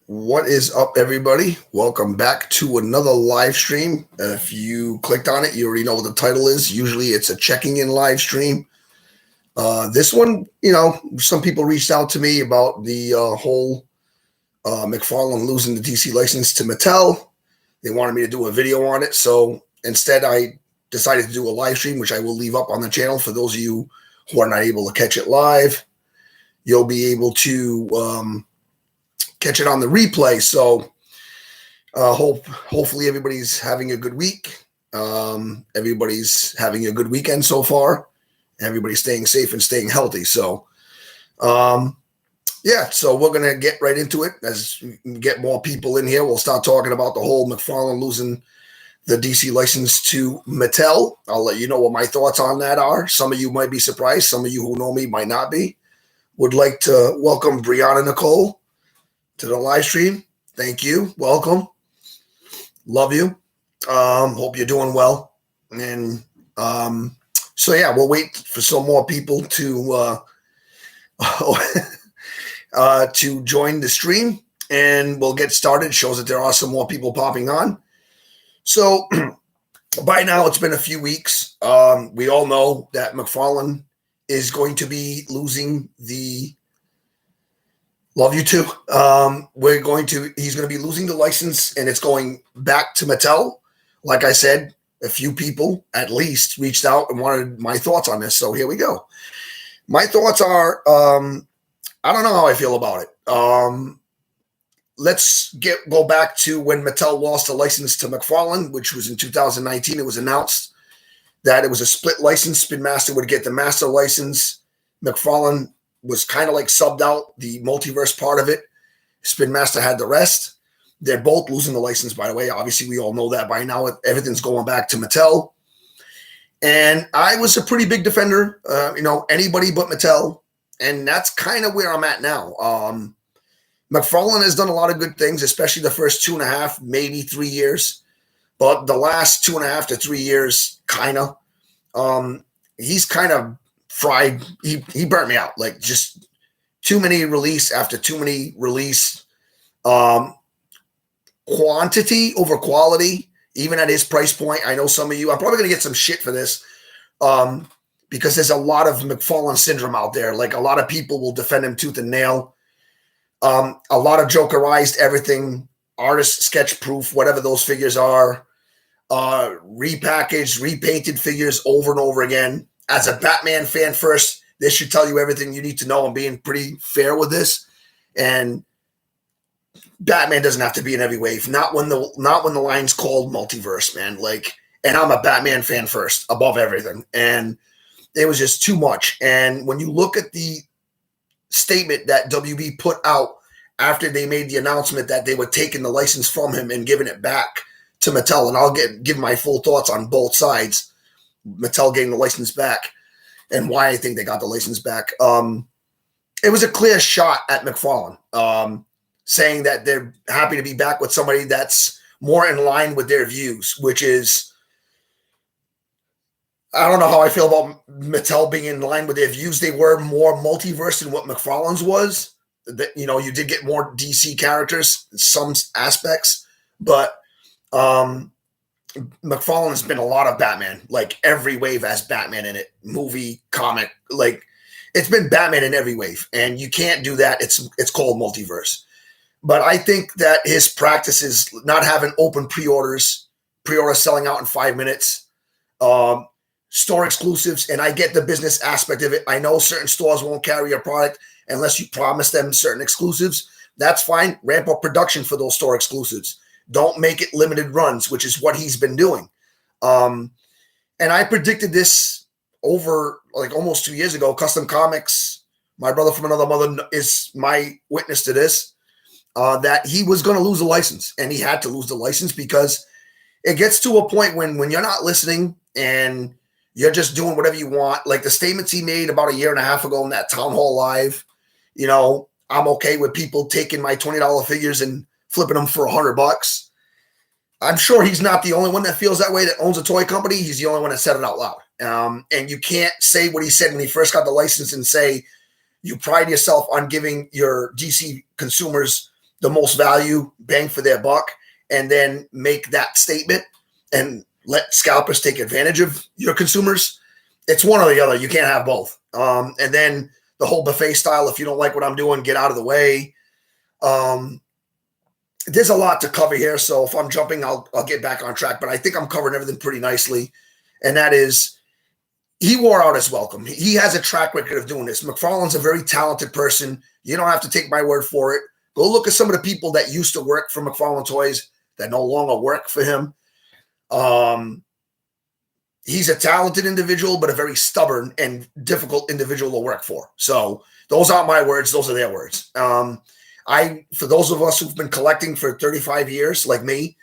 What is up, everybody? Welcome back to another live stream. If you clicked on it, you already know what the title is. Usually it's a checking in live stream. This one, some people reached out to me about the whole McFarlane losing the DC license to Mattel. They wanted me to do a video on it. So instead, I decided to do a live stream, which I will leave up on the channel for those of you who are not able to catch it live. You'll be able to catch it on the replay. So hopefully everybody's having a good week. Everybody's having a good weekend so far. Everybody's staying safe and staying healthy. So so we're going to get right into it. As we get more people in here, we'll start talking about the whole McFarlane losing the DC license to Mattel. I'll let you know what my thoughts on that are. Some of you might be surprised. Some of you who know me might not be. Would like to welcome Brianna Nicole to the live stream. Thank you. Welcome. Love you. Hope you're doing well. And we'll wait for some more people to to join the stream, and we'll get started. It shows that there are some more people popping on. So by now it's been a few weeks. We all know that McFarlane is going to be losing the Love you too. He's going to be losing the license, and it's going back to Mattel. Like I said, a few people at least reached out and wanted my thoughts on this. So here we go. My thoughts are, I don't know how I feel about it. Let's go back to when Mattel lost the license to McFarlane, which was in 2019. It was announced that it was a split license. Spin Master would get the master license. McFarlane was kind of like subbed out the multiverse part of it. Spin Master had the rest. They're both losing the license, by the way. Obviously, we all know that by now. Everything's going back to Mattel. And I was a pretty big defender, anybody but Mattel. And that's kind of where I'm at now. McFarlane has done a lot of good things, especially the first 2.5, maybe 3 years. But the last 2.5 to 3 years, he's kind of fried. He burnt me out. Like, just too many release after too many release. Quantity over quality, even at his price point. I know some of you, I'm probably going to get some shit for this because there's a lot of McFarlane syndrome out there. Like, a lot of people will defend him tooth and nail. A lot of jokerized everything, artist sketch proof, whatever those figures are, repackaged, repainted figures over and over again. As a Batman fan first, this should tell you everything you need to know. I'm being pretty fair with this. And Batman doesn't have to be in every wave. Not when the line's called multiverse, man. Like, and I'm a Batman fan first, above everything. And it was just too much. And when you look at the statement that WB put out after they made the announcement that they were taking the license from him and giving it back to Mattel, and I'll give my full thoughts on both sides. Mattel getting the license back and why I think they got the license back. It was a clear shot at McFarlane, saying that they're happy to be back with somebody that's more in line with their views, which is, I don't know how I feel about Mattel being in line with their views. They were more multiverse than what McFarlane's was. That, you did get more DC characters in some aspects, but McFarlane has been a lot of Batman. Like, every wave has Batman in it. Movie, comic, like, it's been Batman in every wave. And you can't do that. It's called multiverse. But I think that his practice is not having open pre-orders selling out in 5 minutes, store exclusives. And I get the business aspect of it. I know certain stores won't carry your product unless you promise them certain exclusives. That's fine. Ramp up production for those store exclusives. Don't make it limited runs, which is what he's been doing. And I predicted this over like almost 2 years ago. Custom Comics, my brother from another mother, is my witness to this, that he was going to lose the license. And he had to lose the license because it gets to a point when you're not listening and you're just doing whatever you want. Like the statements he made about 1.5 years ago in that Town Hall Live, I'm okay with people taking my $20 figures and flipping them for $100. I'm sure he's not the only one that feels that way, that owns a toy company. He's the only one that said it out loud. And you can't say what he said when he first got the license and say you pride yourself on giving your DC consumers the most value, bang for their buck, and then make that statement and let scalpers take advantage of your consumers. It's one or the other. You can't have both. And then the whole buffet style, if you don't like what I'm doing, get out of the way. There's a lot to cover here. So if I'm jumping, I'll get back on track. But I think I'm covering everything pretty nicely. And that is, he wore out his welcome. He has a track record of doing this. McFarlane's a very talented person. You don't have to take my word for it. Go look at some of the people that used to work for McFarlane Toys that no longer work for him. He's a talented individual, but a very stubborn and difficult individual to work for. So those aren't my words. Those are their words. For those of us who've been collecting for 35 years, like me,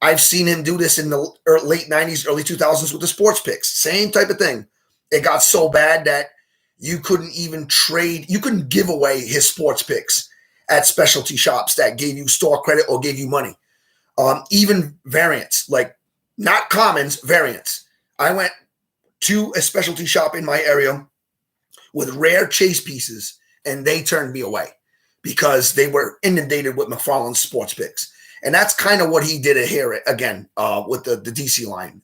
I've seen him do this in the late 90s, early 2000s with the sports picks. Same type of thing. It got so bad that you couldn't even trade. You couldn't give away his sports picks at specialty shops that gave you store credit or gave you money. Even variants, like not commons, variants. I went to a specialty shop in my area with rare chase pieces, and they turned me away because they were inundated with McFarlane's sports picks. And that's kind of what he did here again with the DC line.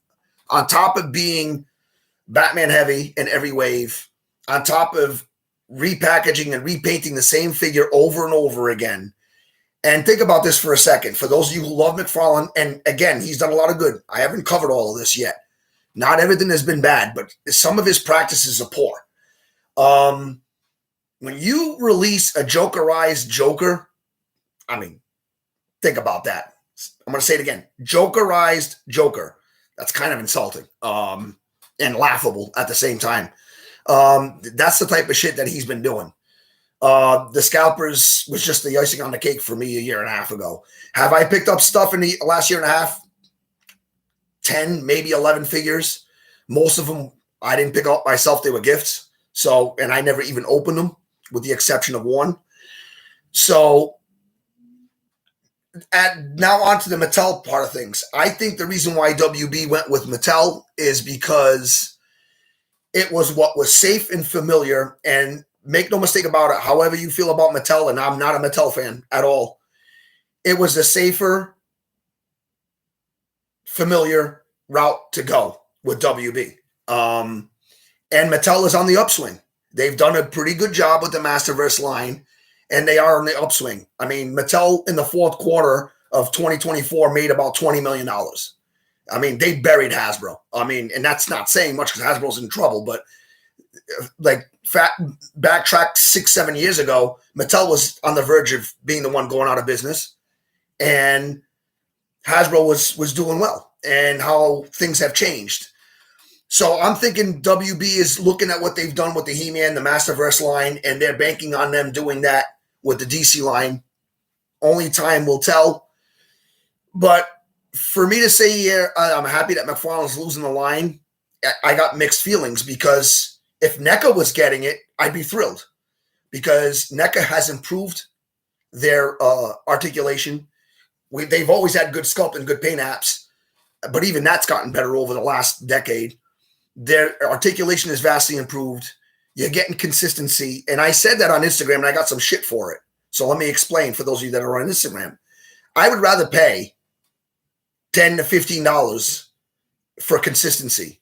On top of being Batman heavy in every wave, on top of repackaging and repainting the same figure over and over again. And think about this for a second. For those of you who love McFarlane, and again, he's done a lot of good. I haven't covered all of this yet. Not everything has been bad, but some of his practices are poor. When you release a Jokerized Joker, I mean, think about that. I'm going to say it again. Jokerized Joker. That's kind of insulting and laughable at the same time. That's the type of shit that he's been doing. The Scalpers was just the icing on the cake for me a year and a half ago. Have I picked up stuff in the last year and a half? 10, maybe 11 figures. Most of them I didn't pick up myself. They were gifts. So, and I never even opened them with the exception of one. So, now on to the Mattel part of things. I think the reason why WB went with Mattel is because it was what was safe and familiar. And make no mistake about it, however you feel about Mattel, and I'm not a Mattel fan at all, it was a safer, familiar route to go with WB. And Mattel is on the upswing. They've done a pretty good job with the Masterverse line, and they are on the upswing. I mean, Mattel in the fourth quarter of 2024 made about $20 million. I mean, they buried Hasbro. I mean, and that's not saying much because Hasbro's in trouble, but like backtrack 6-7 years ago, Mattel was on the verge of being the one going out of business, and Hasbro was doing well, and how things have changed. So I'm thinking WB is looking at what they've done with the He-Man, the Masterverse line, and they're banking on them doing that with the DC line. Only time will tell. But for me to say here, I'm happy that McFarlane's losing the line. I got mixed feelings because if NECA was getting it, I'd be thrilled because NECA has improved their articulation. They've always had good sculpt and good paint apps, but even that's gotten better over the last decade. Their articulation is vastly improved. You're getting consistency. And I said that on Instagram, and I got some shit for it. So let me explain for those of you that are on Instagram. I would rather pay $10 to $15 for consistency.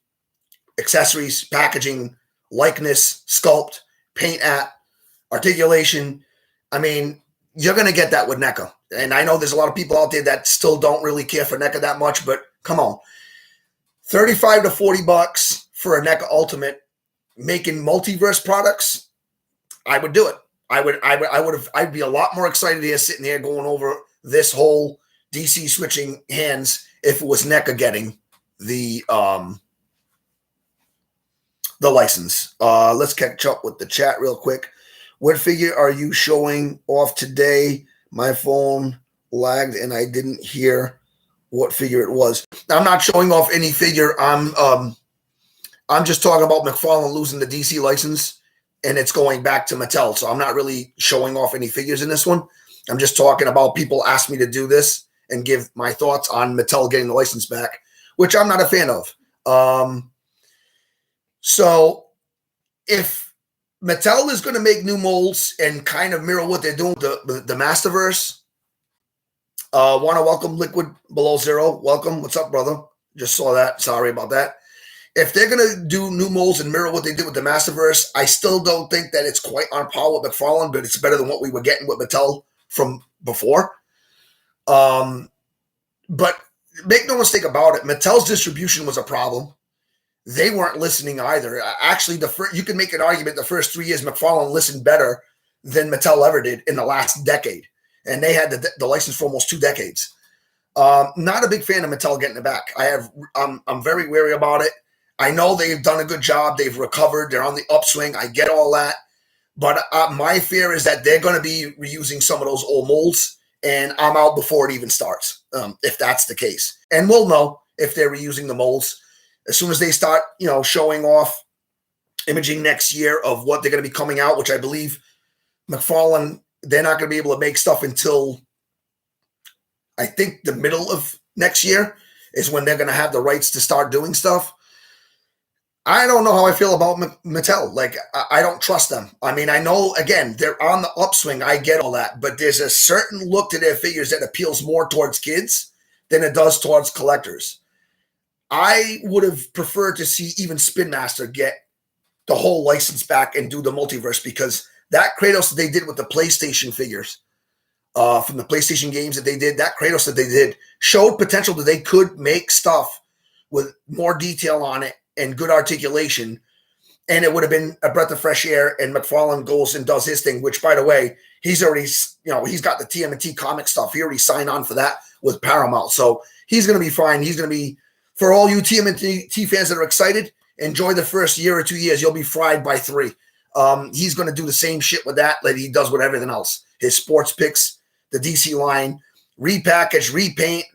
Accessories, packaging, likeness, sculpt, paint app, articulation. I mean, you're going to get that with NECA. And I know there's a lot of people out there that still don't really care for NECA that much, but come on. $35 to $40 for a NECA Ultimate making multiverse products, I would do it. I'd be a lot more excited here sitting here going over this whole DC switching hands if it was NECA getting the license. Let's catch up with the chat real quick. What figure are you showing off today? My phone lagged and I didn't hear what figure it was. I'm not showing off any figure. I'm just talking about McFarlane losing the DC license and it's going back to Mattel. So I'm not really showing off any figures in this one. I'm just talking about people asked me to do this and give my thoughts on Mattel getting the license back, which I'm not a fan of. So if Mattel is going to make new molds and kind of mirror what they're doing with the Masterverse, Want to welcome Liquid Below Zero. Welcome. What's up, brother? Just saw that. Sorry about that. If they're going to do new molds and mirror what they did with the Masterverse, I still don't think that it's quite on par with McFarlane, but it's better than what we were getting with Mattel from before. But make no mistake about it, Mattel's distribution was a problem. They weren't listening either. Actually, you can make an argument the first 3 years I'm listened better than Mattel ever did in the last decade. And they had the license for almost 2 decades. Not a big fan of Mattel getting it back. I'm very wary about it. I know they've done a good job. They've recovered. They're on the upswing. I get all that. But my fear is that they're going to be reusing some of those old molds, and I'm out before it even starts, if that's the case. And we'll know if they're reusing the molds as soon as they start, showing off imaging next year of what they're going to be coming out, which I believe McFarlane, they're not going to be able to make stuff until I think the middle of next year is when they're going to have the rights to start doing stuff. I don't know how I feel about Mattel. Like, I don't trust them. I mean, I know, again, they're on the upswing. I get all that. But there's a certain look to their figures that appeals more towards kids than it does towards collectors. I would have preferred to see even Spin Master get the whole license back and do the multiverse, because that Kratos that they did with the PlayStation figures, from the PlayStation games that they did, that Kratos that they did showed potential that they could make stuff with more detail on it and good articulation, and it would have been a breath of fresh air. And McFarlane goes and does his thing, which, by the way, he's already, he's got the TMNT comic stuff. He already signed on for that with Paramount, so he's going to be fine. He's going to be, for all you TMNT fans that are excited, enjoy the first year or 2 years. You'll be fried by 3. He's going to do the same shit with that like he does with everything else. His sports picks, the DC line, repackage, repaint,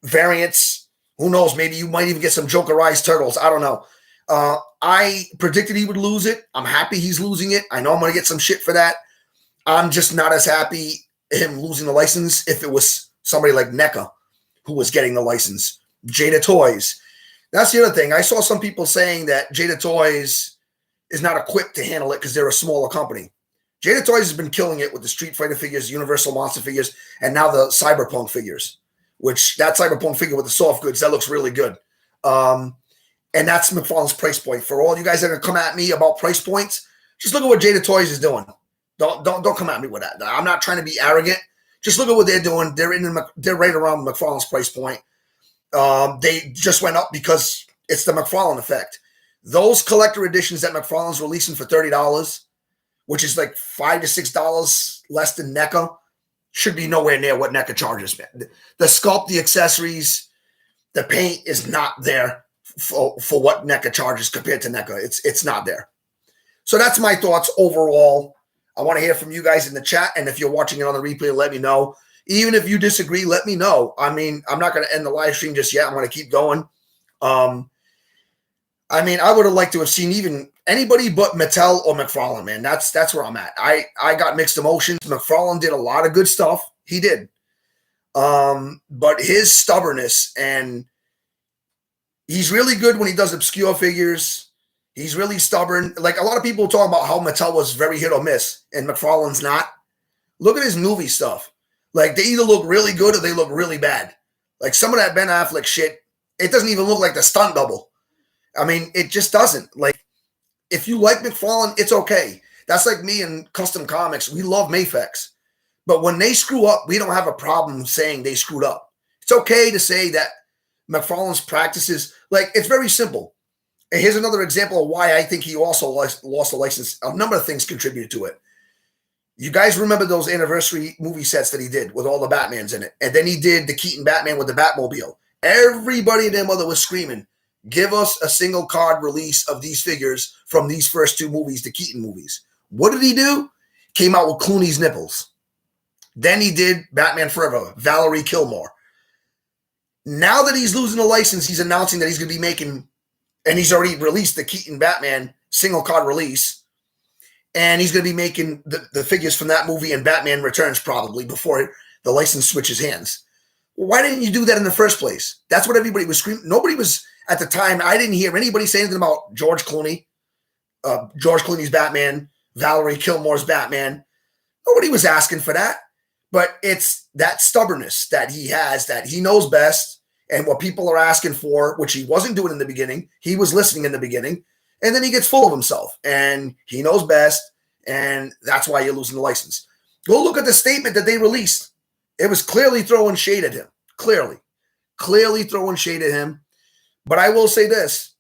variants. Who knows? Maybe you might even get some Jokerized turtles. I don't know. I predicted he would lose it. I'm happy he's losing it. I know I'm going to get some shit for that. I'm just not as happy him losing the license if it was somebody like NECA who was getting the license. Jada Toys. That's the other thing. I saw some people saying that Jada Toys is not equipped to handle it because they're a smaller company. Jada Toys has been killing it with the Street Fighter figures, Universal Monster figures, and now the Cyberpunk figures. Which that Cyberpunk figure with the soft goods, that looks really good. And that's McFarlane's price point. For all you guys that are going to come at me about price points, just look at what Jada Toys is doing. Don't come at me with that. I'm not trying to be arrogant. Just look at what they're doing. They're right around McFarlane's price point. They just went up because it's the McFarlane effect. Those collector editions that McFarlane's releasing for $30, which is like $5 to $6 less than NECA, should be nowhere near what NECA charges, man. The sculpt, the accessories, the paint is not there for what NECA charges compared to NECA. It's not there. So that's my thoughts overall. I want to hear from you guys in the chat, and if you're watching it on the replay, let me know. Even if you disagree, let me know. I mean, I'm not going to end the live stream just yet. I'm going to keep going. I mean, I would have liked to have seen even anybody but Mattel or McFarlane, man. That's where I'm at. I got mixed emotions. McFarlane did a lot of good stuff. He did. But his stubbornness, and he's really good when he does obscure figures. He's really stubborn. Like, a lot of people talk about how Mattel was very hit or miss, and McFarlane's not. Look at his movie stuff. Like, they either look really good or they look really bad. Like, some of that Ben Affleck shit, it doesn't even look like the stunt double. I mean, it just doesn't. Like, if you like McFarlane, it's okay. That's like me and Custom Comics. We love Mafex. But when they screw up, we don't have a problem saying they screwed up. It's okay to say that McFarlane's practices, like, it's very simple. And here's another example of why I think he also lost the license. A number of things contributed to it. You guys remember those anniversary movie sets that he did with all the Batmans in it. And then he did the Keaton Batman with the Batmobile. Everybody and their mother was screaming, give us a single card release of these figures from these first 2 movies, the Keaton movies. What did he do? Came out with Clooney's nipples. Then he did Batman Forever, Valerie Kilmore. Now that he's losing the license, he's announcing that he's going to be making, and he's already released the Keaton Batman single card release, and he's going to be making the figures from that movie and Batman Returns probably before the license switches hands. Well, why didn't you do that in the first place? That's what everybody was screaming. Nobody was, at the time, I didn't hear anybody say anything about George Clooney, George Clooney's Batman, Valerie Kilmore's Batman. Nobody was asking for that. But it's that stubbornness that he has, that he knows best, and what people are asking for, which he wasn't doing in the beginning. He was listening in the beginning, and then he gets full of himself, and he knows best, and that's why you're losing the license. Go look at the statement that they released. It was clearly throwing shade at him. Clearly throwing shade at him. But I will say this.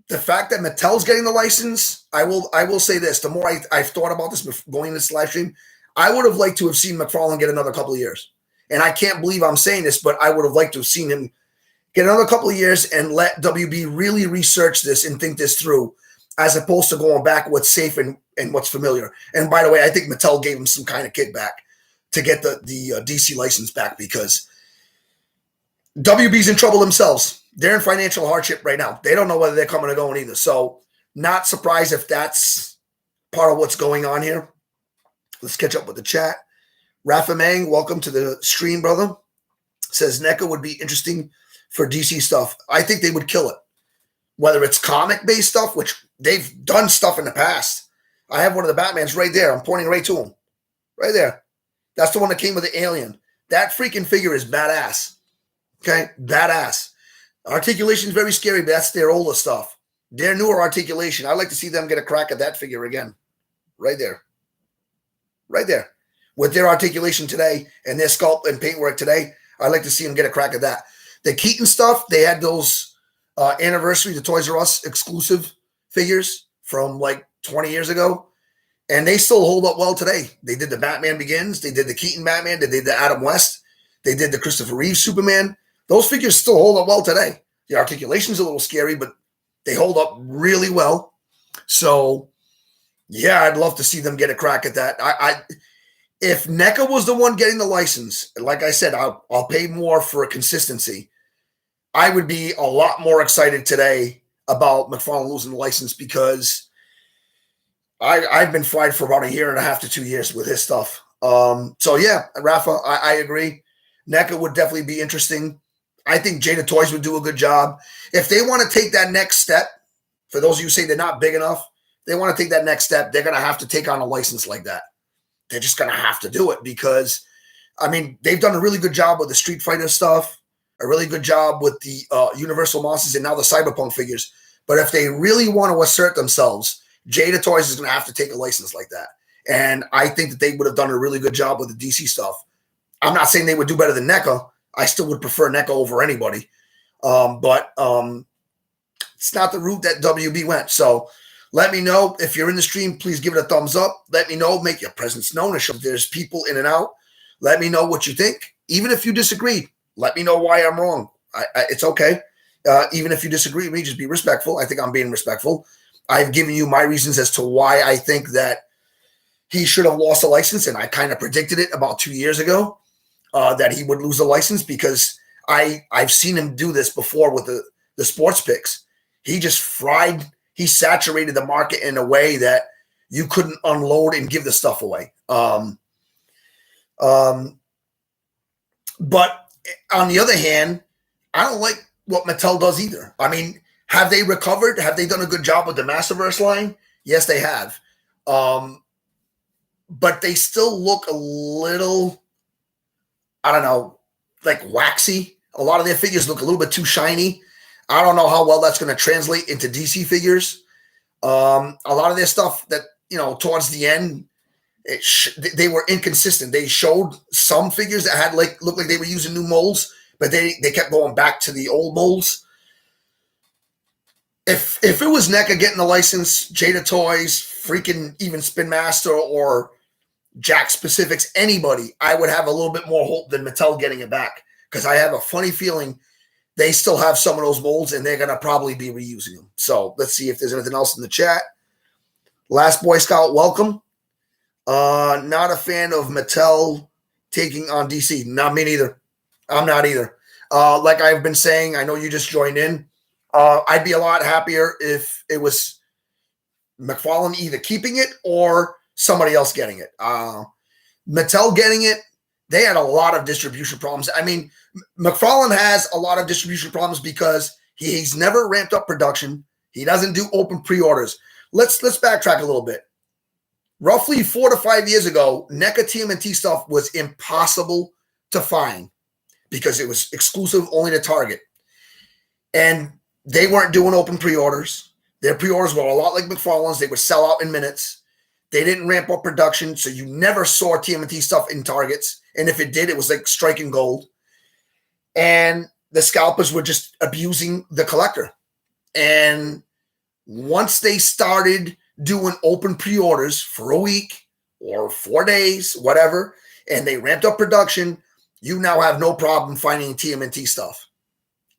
The fact that Mattel's getting the license, I will say this. The more I've thought about this before going this live stream, I would have liked to have seen McFarlane get another couple of years. And I can't believe I'm saying this, but I would have liked to have seen him get another couple of years and let WB really research this and think this through, as opposed to going back what's safe and what's familiar. And by the way, I think Mattel gave him some kind of kickback to get the DC license back, because WB's in trouble themselves. They're in financial hardship right now. They don't know whether they're coming or going either. So not surprised if that's part of what's going on here. Let's catch up with the chat. Rafa Mang, welcome to the stream, brother. Says NECA would be interesting for DC stuff. I think they would kill it. Whether it's comic-based stuff, which they've done stuff in the past. I have one of the Batmans right there. I'm pointing right to him. Right there. That's the one that came with the alien. That freaking figure is badass. Okay? Badass. Articulation is very scary, but that's their older stuff. Their newer articulation, I'd like to see them get a crack at that figure again. Right there. Right there. With their articulation today and their sculpt and paintwork today, I'd like to see them get a crack at that. The Keaton stuff, they had those anniversary, the Toys R Us exclusive figures from like 20 years ago, and they still hold up well today. They did the Batman Begins. They did the Keaton Batman. They did the Adam West. They did the Christopher Reeve Superman. Those figures still hold up well today. The articulation's a little scary, but they hold up really well. So, yeah, I'd love to see them get a crack at that. If NECA was the one getting the license, like I said, I'll pay more for a consistency. I would be a lot more excited today about McFarlane losing the license, because I've been fried for about 1.5 to 2 years with his stuff. So, yeah, Rafa, I agree. NECA would definitely be interesting. I think Jada Toys would do a good job. If they want to take that next step, for those of you who say they're not big enough, they want to take that next step, they're going to have to take on a license like that. They're just going to have to do it, because, I mean, they've done a really good job with the Street Fighter stuff, a really good job with the Universal Monsters and now the Cyberpunk figures. But if they really want to assert themselves, Jada Toys is going to have to take a license like that. And I think that they would have done a really good job with the DC stuff. I'm not saying they would do better than NECA. I still would prefer NECA over anybody. But it's not the route that WB went. So let me know if you're in the stream. Please give it a thumbs up. Let me know. Make your presence known. If there's people in and out, let me know what you think. Even if you disagree, let me know why I'm wrong. It's okay. Even if you disagree with me, just be respectful. I think I'm being respectful. I've given you my reasons as to why I think that he should have lost a license, and I kind of predicted it about 2 years ago, that he would lose the license, because I've seen him do this before with the sports picks. He just he saturated the market in a way that you couldn't unload and give the stuff away. But on the other hand, I don't like what Mattel does either. I mean, have they recovered? Have they done a good job with the Masterverse line? Yes, they have. But they still look a little, I don't know, like waxy. A lot of their figures look a little bit too shiny. I don't know how well that's going to translate into DC figures. A lot of their stuff that, towards the end, they were inconsistent. They showed some figures that had looked like they were using new molds, but they kept going back to the old molds. If it was NECA getting the license, Jada Toys, freaking even Spin Master or Jack Specifics, anybody, I would have a little bit more hope than Mattel getting it back, because I have a funny feeling they still have some of those molds and they're going to probably be reusing them. So let's see if there's anything else in the chat. Last Boy Scout, welcome. Not a fan of Mattel taking on DC. Not me neither. I'm not either. Like I've been saying, I know you just joined in. I'd be a lot happier if it was McFarlane either keeping it or somebody else getting it. Mattel getting it, they had a lot of distribution problems. I mean, McFarlane has a lot of distribution problems because he's never ramped up production. He doesn't do open pre-orders. Let's backtrack a little bit. roughly 4 to 5 years ago, NECA TMNT stuff was impossible to find because it was exclusive only to Target. And they weren't doing open pre-orders. Their pre-orders were a lot like McFarlane's. They would sell out in minutes. They didn't ramp up production, so you never saw TMNT stuff in Targets. And if it did, it was like striking gold. And the scalpers were just abusing the collector. And once they started doing open pre-orders for a week or 4 days, whatever, and they ramped up production, you now have no problem finding TMNT stuff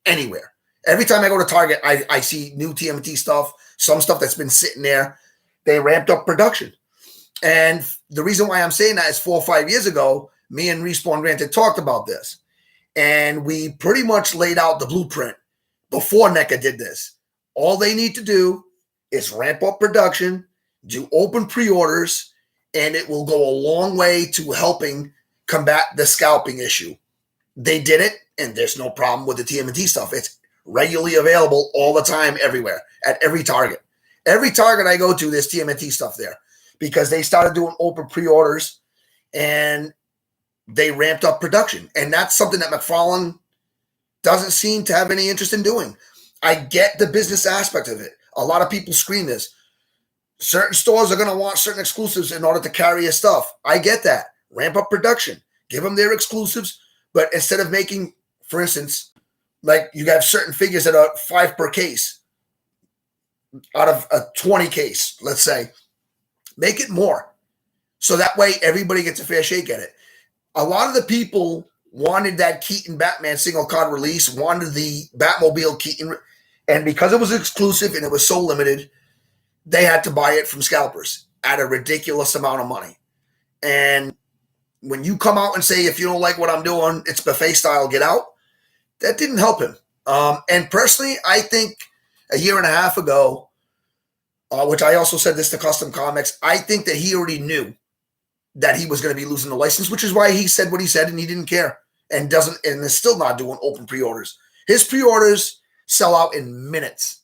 anywhere. Every time I go to Target, I see new TMNT stuff, some stuff that's been sitting there. They ramped up production. And the reason why I'm saying that is 4 or 5 years ago, me and Respawn Granted talked about this. And we pretty much laid out the blueprint before NECA did this. All they need to do is ramp up production, do open pre-orders, and it will go a long way to helping combat the scalping issue. They did it, and there's no problem with the TMNT stuff. It's regularly available all the time, everywhere, at every Target. Every Target I go to, there's TMNT stuff there because they started doing open pre-orders and they ramped up production. And that's something that McFarlane doesn't seem to have any interest in doing. I get the business aspect of it. A lot of people scream this. Certain stores are going to want certain exclusives in order to carry his stuff. I get that. Ramp up production. Give them their exclusives. But instead of making, for instance, like you have certain figures that are 5 per case out of a 20 case, let's say, make it more. So that way everybody gets a fair shake at it. A lot of the people wanted that Keaton Batman single card release, wanted the Batmobile Keaton, and because it was exclusive and it was so limited, they had to buy it from scalpers at a ridiculous amount of money. And when you come out and say, if you don't like what I'm doing, it's buffet style, get out, that didn't help him. And personally, I think a year and a half ago, which I also said this to Custom Comics, I think that he already knew that he was going to be losing the license, which is why he said what he said and he didn't care and is still not doing open pre-orders. His pre-orders sell out in minutes.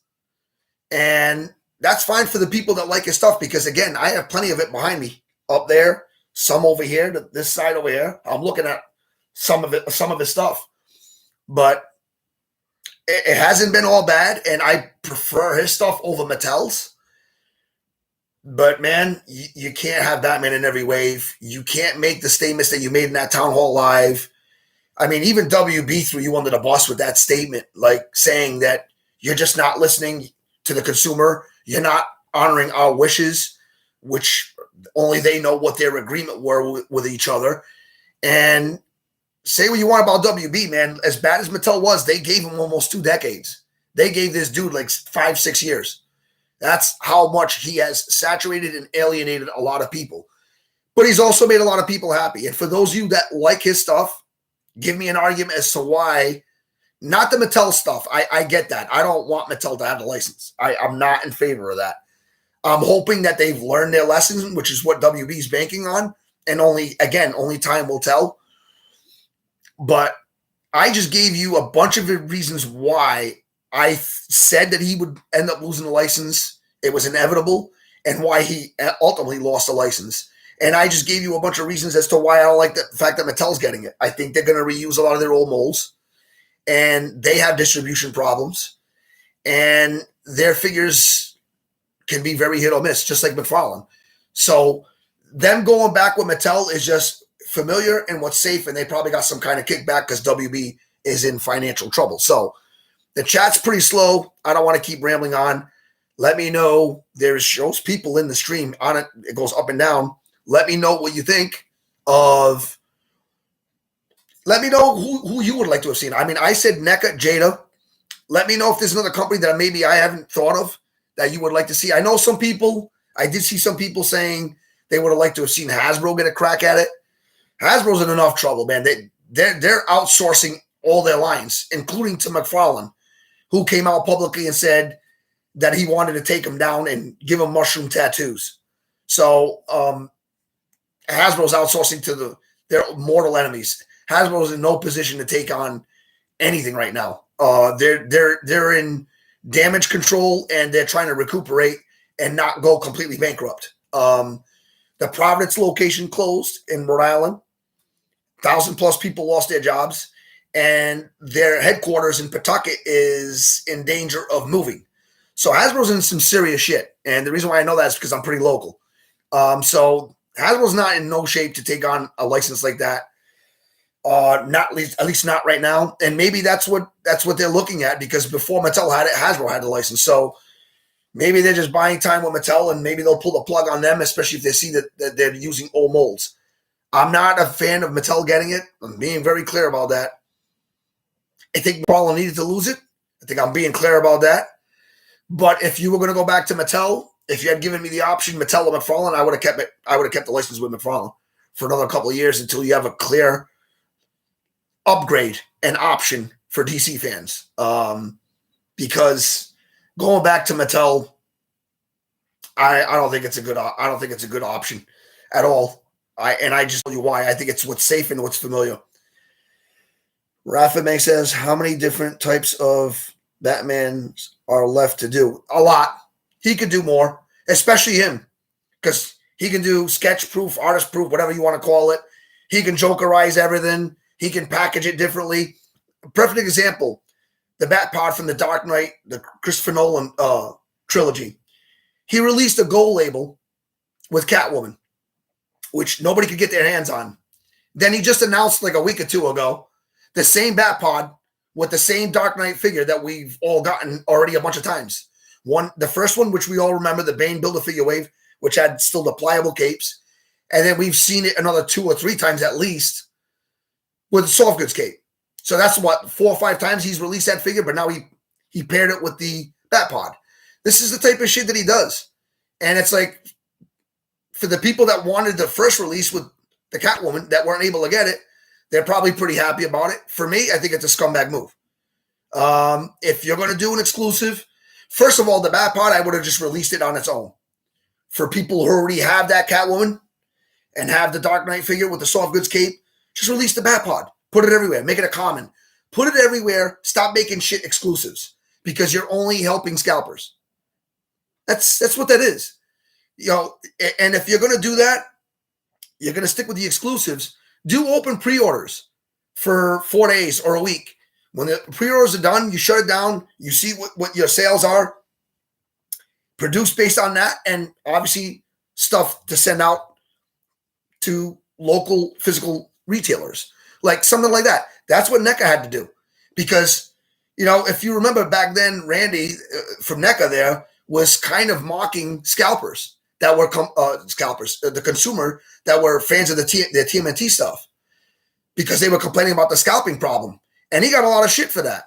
And that's fine for the people that like his stuff because, again, I have plenty of it behind me up there, some over here, this side over here. I'm looking at some of his stuff. But it hasn't been all bad, and I prefer his stuff over Mattel's. But, man, you can't have Batman in every wave. You can't make the statements that you made in that Town Hall Live. I mean, even WB threw you under the bus with that statement, like saying that you're just not listening to the consumer. You're not honoring our wishes, which only they know what their agreement were with each other. And say what you want about WB, man. As bad as Mattel was, they gave him almost 2 decades. They gave this dude like 5-6 years. That's how much he has saturated and alienated a lot of people. But he's also made a lot of people happy. And for those of you that like his stuff, give me an argument as to why. Not the Mattel stuff. I get that. I don't want Mattel to have the license. I'm not in favor of that. I'm hoping that they've learned their lesson, which is what WB is banking on. And only time will tell. But I just gave you a bunch of reasons why I said that he would end up losing the license. It was inevitable, and why he ultimately lost the license. And I just gave you a bunch of reasons as to why I don't like the fact that Mattel's getting it. I think they're going to reuse a lot of their old molds, and they have distribution problems, and their figures can be very hit or miss, just like McFarlane. So them going back with Mattel is just familiar and what's safe, and they probably got some kind of kickback because WB is in financial trouble. So the chat's pretty slow. I don't want to keep rambling on. Let me know. There's shows people in the stream on it. It goes up and down. Let me know what you think of. Let me know who you would like to have seen. I mean, I said NECA, Jada. Let me know if there's another company that maybe I haven't thought of that you would like to see. I know some people, I did see some people saying they would have liked to have seen Hasbro get a crack at it. Hasbro's in enough trouble, man. They're outsourcing all their lines, including to McFarlane, who came out publicly and said that he wanted to take him down and give him mushroom tattoos. So Hasbro's outsourcing to their mortal enemies. Hasbro's in no position to take on anything right now. They're in damage control, and they're trying to recuperate and not go completely bankrupt. The Providence location closed in Rhode Island. 1,000+ people lost their jobs, and their headquarters in Pawtucket is in danger of moving. So Hasbro's in some serious shit. And the reason why I know that is because I'm pretty local. So Hasbro's not in no shape to take on a license like that. Not at least not right now. And maybe that's what they're looking at, because before Mattel had it, Hasbro had the license. So maybe they're just buying time with Mattel, and maybe they'll pull the plug on them, especially if they see that they're using old molds. I'm not a fan of Mattel getting it. I'm being very clear about that. I think McFarlane needed to lose it. I think I'm being clear about that. But if you were going to go back to Mattel, if you had given me the option, Mattel or McFarlane, I would have kept it. I would have kept the license with McFarlane for another couple of years until you have a clear upgrade and option for DC fans. Because going back to Mattel, I don't think it's a good. I don't think it's a good option at all. I just tell you why. I think it's what's safe and what's familiar. Rafa May says, how many different types of Batmans are left to do? A lot. He could do more, especially him, because he can do sketch proof, artist proof, whatever you want to call it. He can jokerize everything. He can package it differently. Perfect example, the Bat Pod from the Dark Knight, the Christopher Nolan trilogy. He released a gold label with Catwoman, which nobody could get their hands on. Then he just announced like a week or two ago the same Bat Pod with the same Dark Knight figure that we've all gotten already a bunch of times. The first one, which we all remember, the Bane Build-A-Figure wave, which had still the pliable capes. And then we've seen it another 2 or 3 times at least with the soft goods cape. So that's what, 4 or 5 times he's released that figure, but now he paired it with the Bat Pod. This is the type of shit that he does. And it's like, for the people that wanted the first release with the Catwoman that weren't able to get it, they're probably pretty happy about it. For me, I think it's a scumbag move. If you're going to do an exclusive, first of all, the Bat Pod, I would have just released it on its own. For people who already have that Catwoman and have the Dark Knight figure with the soft goods cape, just release the Bat Pod. Put it everywhere. Make it a common. Put it everywhere. Stop making shit exclusives, because you're only helping scalpers. That's what that is. You know, and if you're going to do that, you're going to stick with the exclusives. Do open pre-orders for 4 days or a week. When the pre-orders are done, you shut it down. You see what your sales are. Produce based on that, and obviously stuff to send out to local physical retailers. Like something like that. That's what NECA had to do. Because, you know, if you remember back then, Randy from NECA there was kind of mocking scalpers that were the consumer that were fans of the TMNT stuff, because they were complaining about the scalping problem. And he got a lot of shit for that.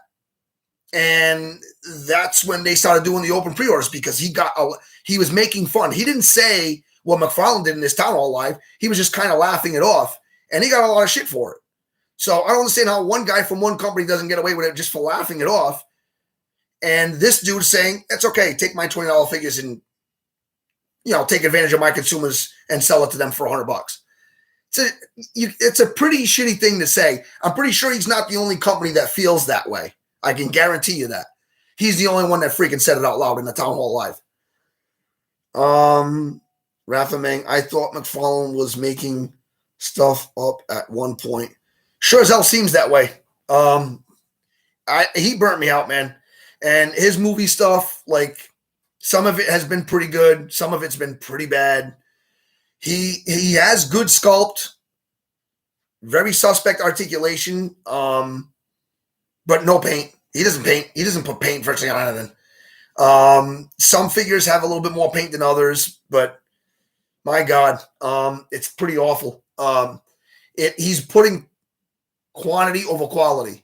And that's when they started doing the open pre-orders, because he was making fun. He didn't say what McFarlane did in his town hall live. He was just kind of laughing it off, and he got a lot of shit for it. So I don't understand how one guy from one company doesn't get away with it just for laughing it off. And this dude saying, it's okay, take my $20 figures and, you know, take advantage of my consumers and sell it to them for $100. It's a pretty shitty thing to say. I'm pretty sure he's not the only company that feels that way. I can guarantee you that. He's the only one that freaking said it out loud in the town hall live. Rafa Meng, I thought McFarlane was making stuff up at one point. Sure as hell seems that way. He burnt me out, man. And his movie stuff, like, some of it has been pretty good. Some of it's been pretty bad. He has good sculpt, very suspect articulation, but no paint. He doesn't paint. He doesn't put paint virtually on anything. Some figures have a little bit more paint than others, but my God, it's pretty awful. He's putting quantity over quality.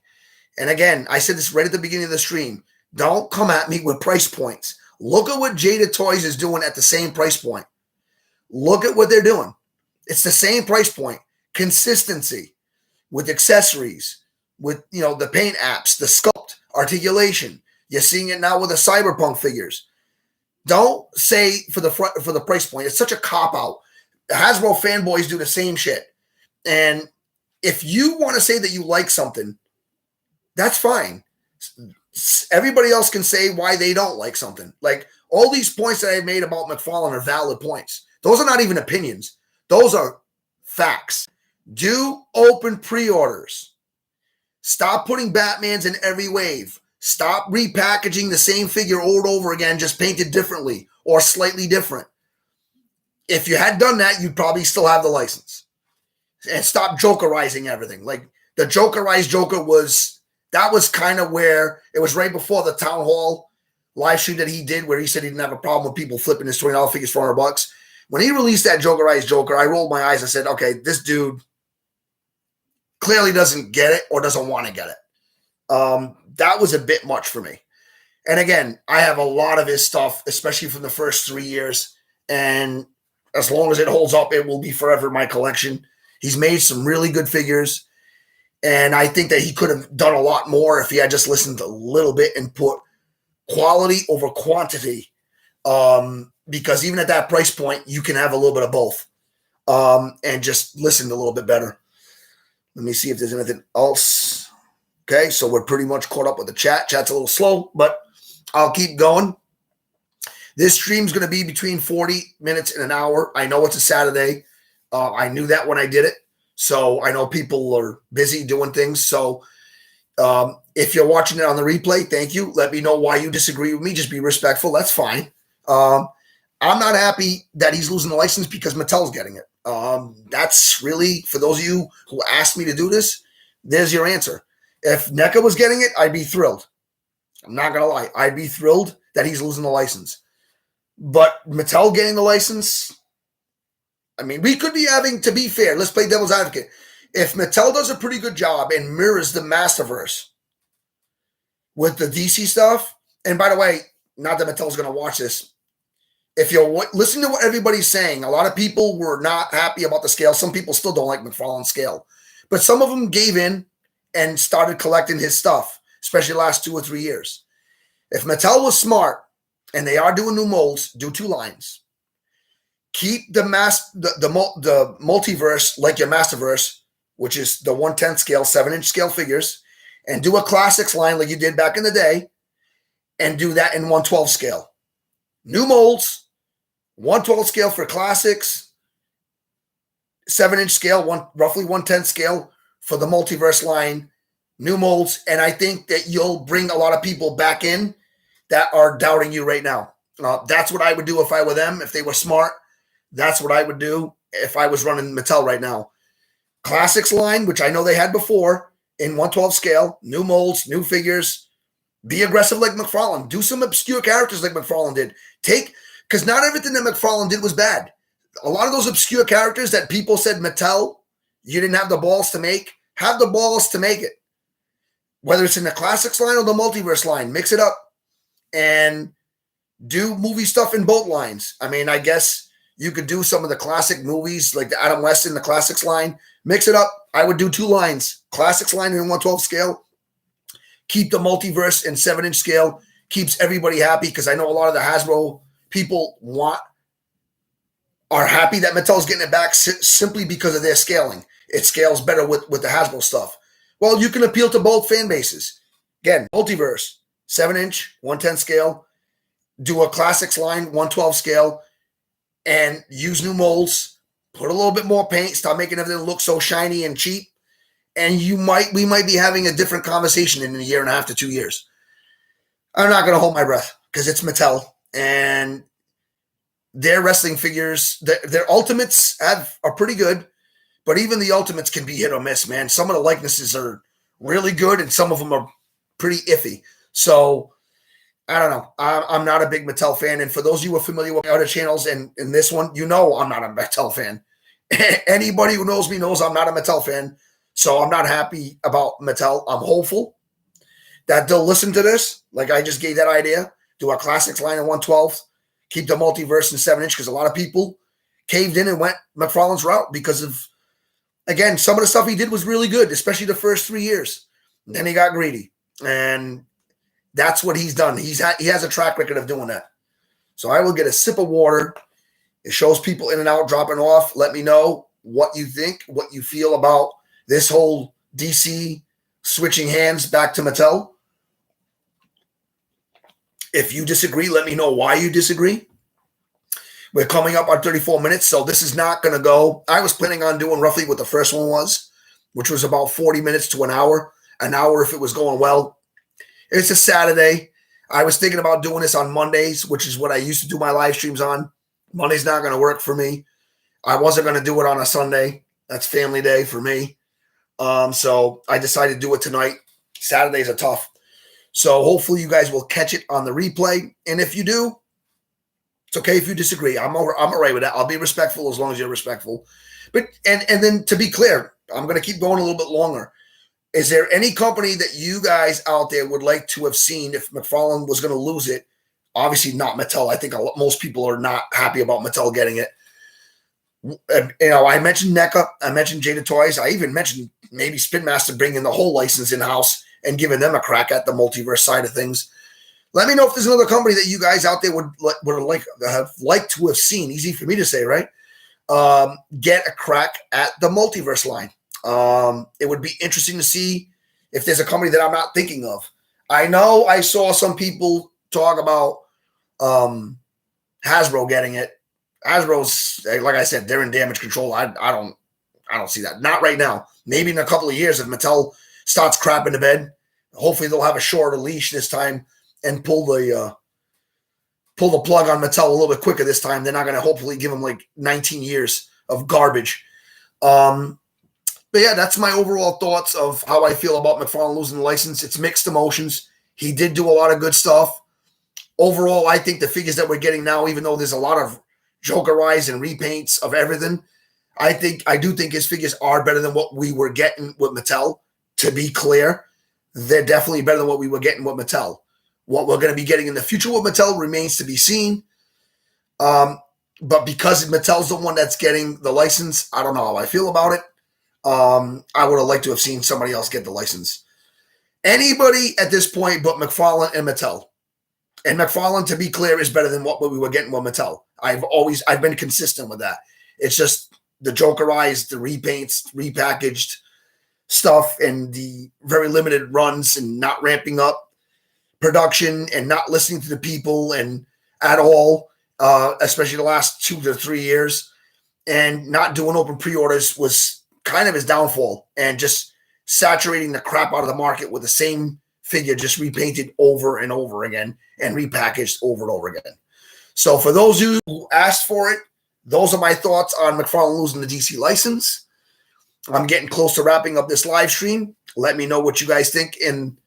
And again, I said this right at the beginning of the stream. Don't come at me with price points. Look at what Jada Toys is doing at the same price point. Look at what they're doing. It's the same price point. Consistency with accessories, with, you know, the paint apps, the sculpt, articulation. You're seeing it now with the Cyberpunk figures. Don't say for the price point. It's such a cop-out. Hasbro fanboys do the same shit. And if you want to say that you like something, that's fine. Everybody else can say why they don't like something. Like, all these points that I've made about McFarlane are valid points. Those are not even opinions. Those are facts. Do open pre-orders. Stop putting Batmans in every wave. Stop repackaging the same figure over and over again, just painted differently or slightly different. If you had done that, you'd probably still have the license. And stop jokerizing everything. Like the jokerized Joker was kind of where it was right before the town hall live stream that he did, where he said he didn't have a problem with people flipping his $20 figures for $100. When he released that jokerized Joker, I rolled my eyes and said, okay, this dude clearly doesn't get it or doesn't want to get it. That was a bit much for me. And again, I have a lot of his stuff, especially from the first 3 years. And as long as it holds up, it will be forever my collection. He's made some really good figures. And I think that he could have done a lot more if he had just listened a little bit and put quality over quantity. Because even at that price point, you can have a little bit of both. And just listen a little bit better. Let me see if there's anything else. Okay, so we're pretty much caught up with the chat. Chat's a little slow, but I'll keep going. This stream's going to be between 40 minutes and an hour. I know it's a Saturday. I knew that when I did it. So I know people are busy doing things. So if you're watching it on the replay, thank you. Let me know why you disagree with me. Just be respectful. That's fine. I'm not happy that he's losing the license because Mattel's getting it. That's really, for those of you who asked me to do this, there's your answer. If NECA was getting it, I'd be thrilled. I'm not going to lie. I'd be thrilled that he's losing the license. But Mattel getting the license, I mean, we could be having, to be fair, let's play devil's advocate. If Mattel does a pretty good job and mirrors the Masterverse with the DC stuff, and by the way, not that Mattel's going to watch this, if you're listening to what everybody's saying, a lot of people were not happy about the scale. Some people still don't like McFarlane's scale. But some of them gave in and started collecting his stuff, especially the last 2 or 3 years. If Mattel was smart, and they are doing new molds, do 2 lines. Keep the multiverse like your Masterverse, which is the 1/10 scale, 7-inch scale figures, and do a classics line like you did back in the day, and do that in 1/12 scale. New molds, 1/12 scale for classics, 7-inch scale, roughly 1/10 scale for the multiverse line, new molds, and I think that you'll bring a lot of people back in that are doubting you right now. That's what I would do if I were them, if they were smart. That's what I would do if I was running Mattel right now. Classics line, which I know they had before, in 1/12 scale, new molds, new figures. Be aggressive like McFarlane. Do some obscure characters like McFarlane did. Because not everything that McFarlane did was bad. A lot of those obscure characters that people said, Mattel, you didn't have the balls to make, have the balls to make it. Whether it's in the classics line or the multiverse line, mix it up. And do movie stuff in both lines. I mean, I guess you could do some of the classic movies like the Adam West in the classics line. Mix it up. I would do 2 lines. Classics line in 1/12 scale. Keep the multiverse in 7-inch scale. Keeps everybody happy because I know a lot of the Hasbro people are happy that Mattel's getting it back simply because of their scaling. It scales better with the Hasbro stuff. Well, you can appeal to both fan bases. Again, multiverse. 7-inch, 1/10 scale, do a classics line, 1/12 scale, and use new molds, put a little bit more paint, stop making everything look so shiny and cheap, and we might be having a different conversation in a year and a half to 2 years. I'm not going to hold my breath because it's Mattel, and their wrestling figures, their ultimates are pretty good, but even the ultimates can be hit or miss, man. Some of the likenesses are really good, and some of them are pretty iffy. So, I don't know. I'm not a big Mattel fan. And for those of you who are familiar with other channels and in this one, you know I'm not a Mattel fan. Anybody who knows me knows I'm not a Mattel fan. So I'm not happy about Mattel. I'm hopeful that they'll listen to this. Like I just gave that idea. Do a classics line in 1/12. Keep the multiverse in 7-inch because a lot of people caved in and went McFarlane's route because of, again, some of the stuff he did was really good, especially the first 3 years. And then he got greedy. And that's what he's done. He has a track record of doing that. So I will get a sip of water. It shows people in and out dropping off. Let me know what you think, what you feel about this whole DC switching hands back to Mattel. If you disagree, let me know why you disagree. We're coming up on 34 minutes, so this is not going to go. I was planning on doing roughly what the first one was, which was about 40 minutes to an hour. An hour if it was going well. It's a Saturday. I was thinking about doing this on Mondays, which is what I used to do my live streams on. Monday's not going to work for me. I wasn't going to do it on a Sunday. That's family day for me. So I decided to do it tonight. Saturdays are tough. So hopefully you guys will catch it on the replay. And if you do, it's okay if you disagree. I'm all right with that. I'll be respectful as long as you're respectful. But and then to be clear, I'm going to keep going a little bit longer. Is there any company that you guys out there would like to have seen if McFarlane was going to lose it? Obviously not Mattel. I think most people are not happy about Mattel getting it. I mentioned NECA. I mentioned Jada Toys. I even mentioned maybe Spin Master bringing the whole license in-house and giving them a crack at the multiverse side of things. Let me know if there's another company that you guys out there would have liked to have seen. Easy for me to say, right? Get a crack at the multiverse line. It would be interesting to see if there's a company that I'm not thinking of. I know I saw some people talk about Hasbro getting it. Hasbro's, like I said, they're in damage control. I don't see that. Not right now. Maybe in a couple of years if Mattel starts crapping the bed. Hopefully they'll have a shorter leash this time and pull the plug on Mattel a little bit quicker this time. They're not going to hopefully give them like 19 years of garbage. But yeah, that's my overall thoughts of how I feel about McFarlane losing the license. It's mixed emotions. He did do a lot of good stuff. Overall, I think the figures that we're getting now, even though there's a lot of Jokerized and repaints of everything, I do think his figures are better than what we were getting with Mattel. To be clear, they're definitely better than what we were getting with Mattel. What we're going to be getting in the future with Mattel remains to be seen. But because Mattel's the one that's getting the license, I don't know how I feel about it. I would have liked to have seen somebody else get the license. Anybody at this point but McFarlane and Mattel. And McFarlane, to be clear, is better than what we were getting with Mattel. I've been consistent with that. It's just the Jokerized, the repaints, repackaged stuff, and the very limited runs and not ramping up production and not listening to the people and at all, especially the last 2 to 3 years, and not doing open pre-orders was kind of his downfall, and just saturating the crap out of the market with the same figure just repainted over and over again and repackaged over and over again. So for those of you who asked for it, those are my thoughts on McFarlane losing the DC license. I'm getting close to wrapping up this live stream. Let me know what you guys think in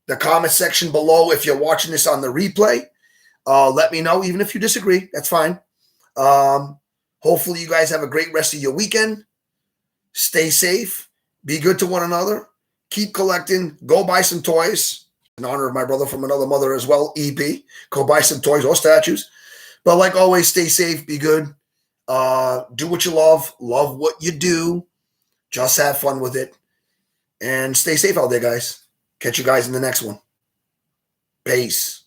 the comment section below. If you're watching this on the replay, let me know, even if you disagree. That's fine. Hopefully you guys have a great rest of your weekend. Stay safe. Be good to one another. Keep collecting. Go buy some toys. In honor of my brother from another mother as well, EP. Go buy some toys or statues. But like always, stay safe. Be good. Do what you love. Love what you do. Just have fun with it. And stay safe out there, guys. Catch you guys in the next one. Peace.